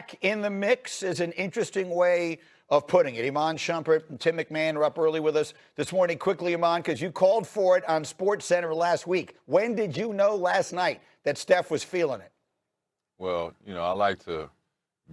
back in the mix is an interesting way of putting it. Iman Shumpert and Tim McMahon are up early with us this morning. Quickly, Iman, because you called for it on SportsCenter last week. When did you know last night that Steph was feeling it? Well, I like to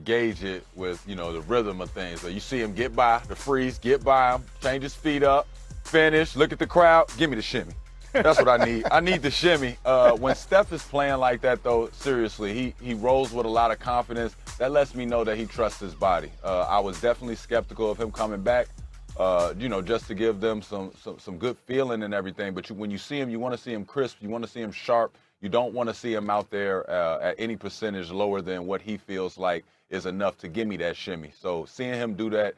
gauge it with, the rhythm of things. So you see him get by, the freeze, get by him, change his feet up, finish, look at the crowd, give me the shimmy. That's what I need. I need the shimmy. When Steph is playing like that, though, seriously, he rolls with a lot of confidence. That lets me know that he trusts his body. I was definitely skeptical of him coming back, just to give them some good feeling and everything. But when you see him, you want to see him crisp. You want to see him sharp. You don't want to see him out there at any percentage lower than what he feels like is enough to give me that shimmy. So seeing him do that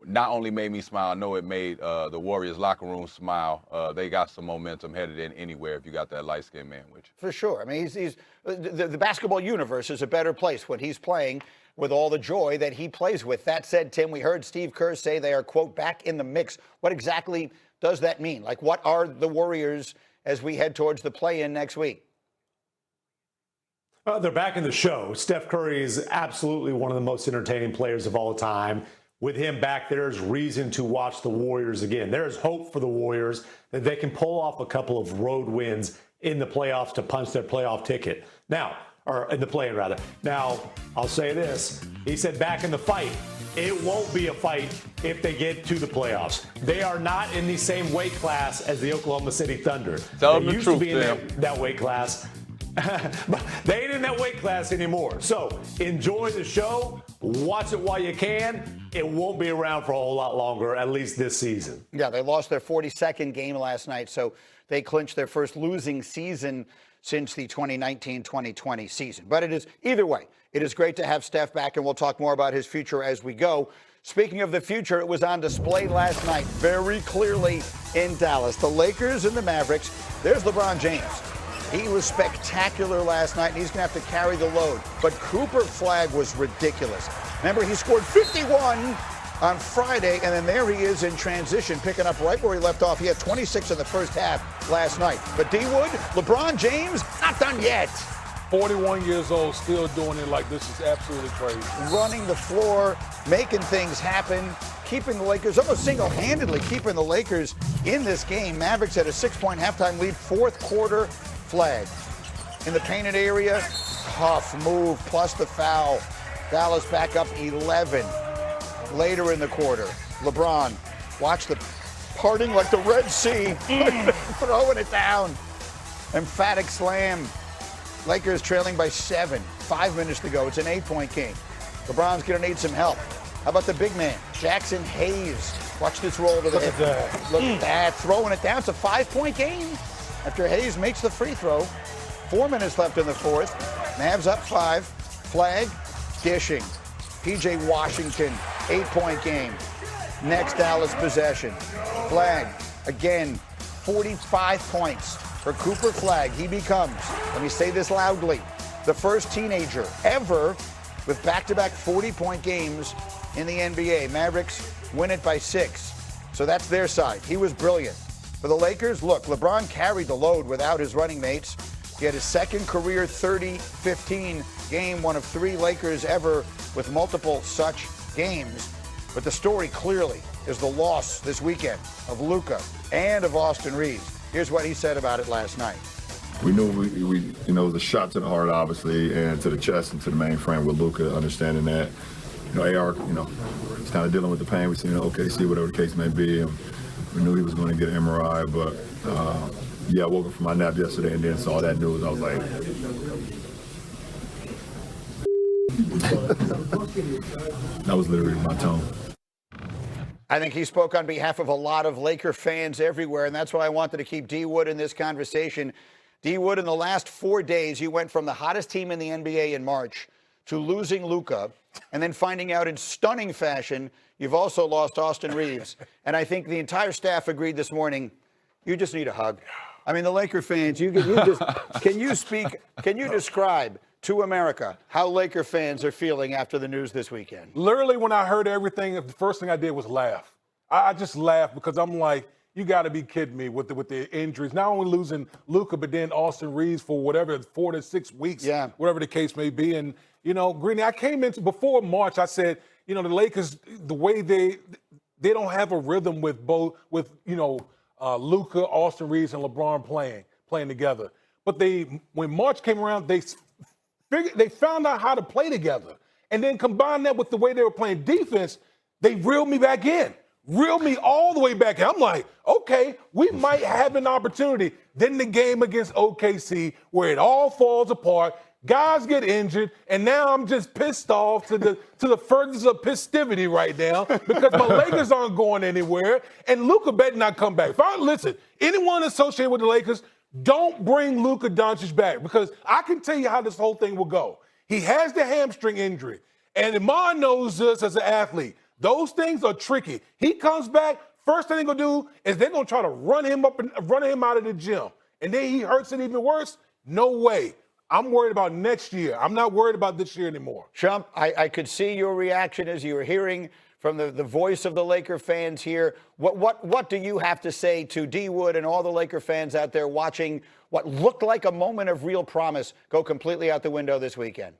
not only made me smile, I know it made the Warriors locker room smile. They got some momentum headed in anywhere if you got that light-skinned man with you. For sure. I mean, the basketball universe is a better place when he's playing with all the joy that he plays with. That said, Tim, we heard Steve Kerr say they are, quote, back in the mix. What exactly does that mean? Like, what are the Warriors as we head towards the play-in next week? They're back in the show. Steph Curry is absolutely one of the most entertaining players of all time. With him back, there's reason to watch the Warriors again. There's hope for the Warriors that they can pull off a couple of road wins in the playoffs to punch their playoff ticket. Now, or in the play-in, rather. Now, I'll say this. He said back in the fight. It won't be a fight if they get to the playoffs. They are not in the same weight class as the Oklahoma City Thunder. Tell them the truth, used to be in that weight class. But they ain't in that weight class anymore. So enjoy the show. Watch it while you can. It won't be around for a whole lot longer, at least this season. Yeah, they lost their 42nd game last night, so they clinched their first losing season since the 2019-2020 season. But it is, either way, it is great to have Steph back, and we'll talk more about his future as we go. Speaking of the future, it was on display last night very clearly in Dallas. The Lakers and the Mavericks. There's LeBron James. He was spectacular last night, and he's going to have to carry the load. But Cooper Flag was ridiculous. Remember, he scored 51 on Friday, and then there he is in transition, picking up right where he left off. He had 26 in the first half last night. But D-Wood, LeBron James, not done yet. 41 years old, still doing it like this is absolutely crazy. Running the floor, making things happen, keeping the Lakers, almost single-handedly keeping the Lakers in this game. Mavericks had a 6-point halftime lead, fourth quarter. Flag in the painted area, tough move plus the foul. Dallas back up 11 later in the quarter. LeBron, watch the parting like the Red Sea, throwing it down. Emphatic slam. Lakers trailing by 7, 5 minutes to go. It's an 8-point game. LeBron's going to need some help. How about the big man, Jackson Hayes? Watch this roll to the hip. Look at that, throwing it down. It's a 5-point game. After Hayes makes the free throw, 4 minutes left in the fourth. Mavs up 5. Flag, dishing. P.J. Washington, 8-point game. Next Dallas possession. Flag, again, 45 points for Cooper Flag. He becomes, let me say this loudly, the first teenager ever with back-to-back 40-point games in the NBA. Mavericks win it by 6. So that's their side. He was brilliant. For the Lakers, look, LeBron carried the load without his running mates. He had his second career 30-15 game, one of 3 Lakers ever with multiple such games. But the story clearly is the loss this weekend of Luka and of Austin Reeves. Here's what he said about it last night. We knew it was a shot to the heart, obviously, and to the chest and to the mainframe with Luka, understanding that, AR, he's kind of dealing with the pain. We seen OKC, whatever the case may be. And we knew he was going to get an MRI, but I woke up from my nap yesterday and then saw that news. I was like, that was literally my tone. I think he spoke on behalf of a lot of Laker fans everywhere, and that's why I wanted to keep D-Wood in this conversation. D-Wood, in the last 4 days, you went from the hottest team in the NBA in March to losing Luka, and then finding out in stunning fashion you've also lost Austin Reeves. And I think the entire staff agreed this morning, you just need a hug. I mean, the Laker fans, can you describe to America how Laker fans are feeling after the news this weekend? Literally, when I heard everything, the first thing I did was laugh. I just laughed because I'm like, you got to be kidding me with the injuries. Not only losing Luka, but then Austin Reeves for whatever, 4 to 6 weeks, whatever the case may be. And You know, Greeny, I came into before March. I said, you know, the Lakers, the way they don't have a rhythm with Luka, Austin Reeves, and LeBron playing together. But when March came around, they found out how to play together, and then combine that with the way they were playing defense. They reeled me back in. Reeled me all the way back in. I'm like, okay, we might have an opportunity. Then the game against OKC, where it all falls apart, guys get injured, and now I'm just pissed off to the furthest of festivity right now because my Lakers aren't going anywhere, and Luka better not come back. Listen, anyone associated with the Lakers, don't bring Luka Doncic back because I can tell you how this whole thing will go. He has the hamstring injury, and Iman knows this as an athlete. Those things are tricky. He comes back, first thing they're going to do is they're going to try to run him out of the gym. And then he hurts it even worse? No way. I'm worried about next year. I'm not worried about this year anymore. Shump, I could see your reaction as you were hearing from the voice of the Laker fans here. What do you have to say to D. Wood and all the Laker fans out there watching what looked like a moment of real promise go completely out the window this weekend?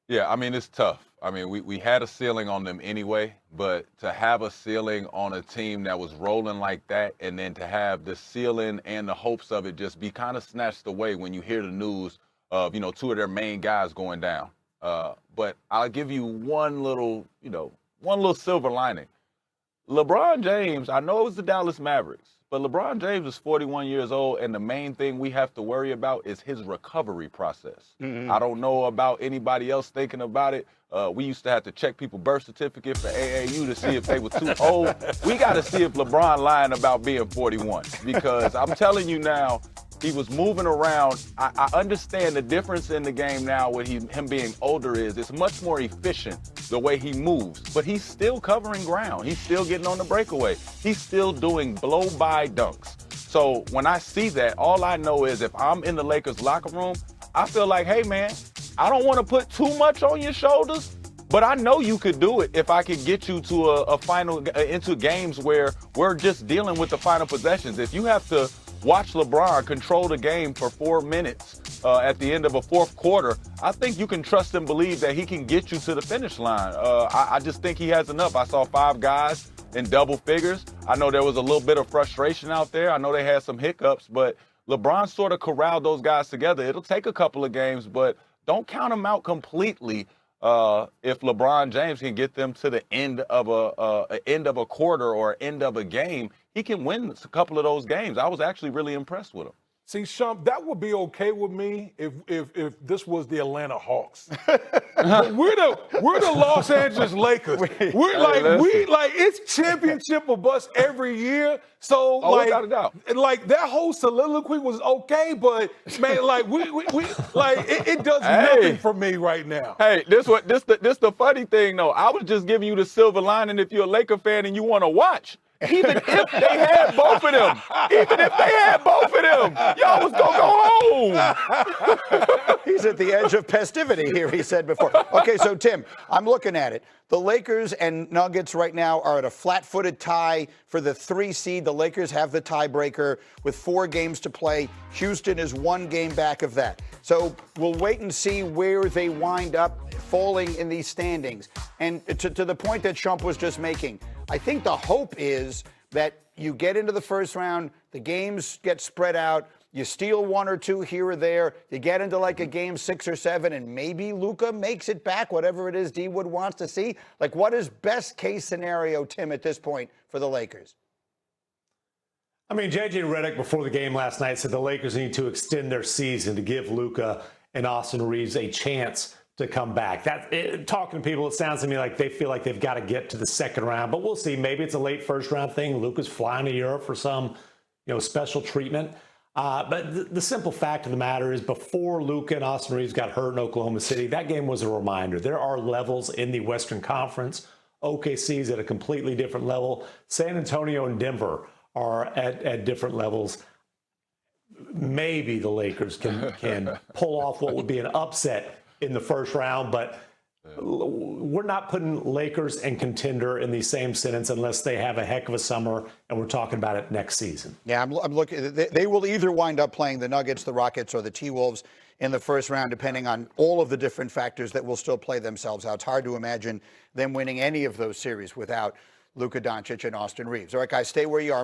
Yeah, I mean, it's tough. I mean, we had a ceiling on them anyway, but to have a ceiling on a team that was rolling like that and then to have the ceiling and the hopes of it just be kind of snatched away when you hear the news of, you know, two of their main guys going down. But I'll give you one little silver lining. LeBron James, I know it was the Dallas Mavericks, but LeBron James is 41 years old, and the main thing we have to worry about is his recovery process. Mm-hmm. I don't know about anybody else thinking about it. We used to have to check people's birth certificate for AAU to see if they were too old. We got to see if LeBron lying about being 41 because I'm telling you now, he was moving around. I understand the difference in the game now with him being older is it's much more efficient the way he moves, but he's still covering ground. He's still getting on the breakaway. He's still doing blow-by dunks. So when I see that, all I know is if I'm in the Lakers locker room, I feel like, hey, man, I don't want to put too much on your shoulders, but I know you could do it if I could get you to a final, into games where we're just dealing with the final possessions. If you have to watch LeBron control the game for 4 minutes at the end of a fourth quarter, I think you can trust and believe that he can get you to the finish line. I just think he has enough. I saw 5 guys in double figures. I know there was a little bit of frustration out there. I know they had some hiccups, but LeBron sort of corralled those guys together. It'll take a couple of games, but don't count them out completely. If LeBron James can get them to the end of a quarter or end of a game, he can win a couple of those games. I was actually really impressed with him. See, Shump, that would be okay with me if this was the Atlanta Hawks. we're the Los Angeles Lakers. It's championship or bust every year. So without a doubt. Like that whole soliloquy was okay, but man, it does nothing for me right now. Hey, this the funny thing though. I was just giving you the silver lining if you're a Laker fan and you want to watch. Even if they had both of them, y'all was going to go home. He's at the edge of festivity here, he said before. Okay, so, Tim, I'm looking at it. The Lakers and Nuggets right now are at a flat-footed tie for the 3 seed. The Lakers have the tiebreaker with 4 games to play. Houston is 1 game back of that. So we'll wait and see where they wind up falling in these standings. And to the point that Shump was just making, I think the hope is that you get into the first round, the games get spread out, you steal 1 or 2 here or there, you get into like a game 6 or 7, and maybe Luka makes it back, whatever it is D. Wood wants to see. Like, what is best case scenario, Tim, at this point for the Lakers? I mean, J.J. Redick before the game last night said the Lakers need to extend their season to give Luka and Austin Reeves a chance to come back. Talking to people, it sounds to me like they feel like they've got to get to the second round, but we'll see. Maybe it's a late first round thing. Luka's flying to Europe for some, special treatment. But the simple fact of the matter is before Luka and Austin Reeves got hurt in Oklahoma City, that game was a reminder. There are levels in the Western Conference. OKC's at a completely different level. San Antonio and Denver are at different levels. Maybe the Lakers can pull off what would be an upset in the first round, but we're not putting Lakers and contender in the same sentence unless they have a heck of a summer, and we're talking about it next season. Yeah, I'm looking. They will either wind up playing the Nuggets, the Rockets, or the T-Wolves in the first round, depending on all of the different factors that will still play themselves out. It's hard to imagine them winning any of those series without Luka Doncic and Austin Reeves. All right, guys, stay where you are.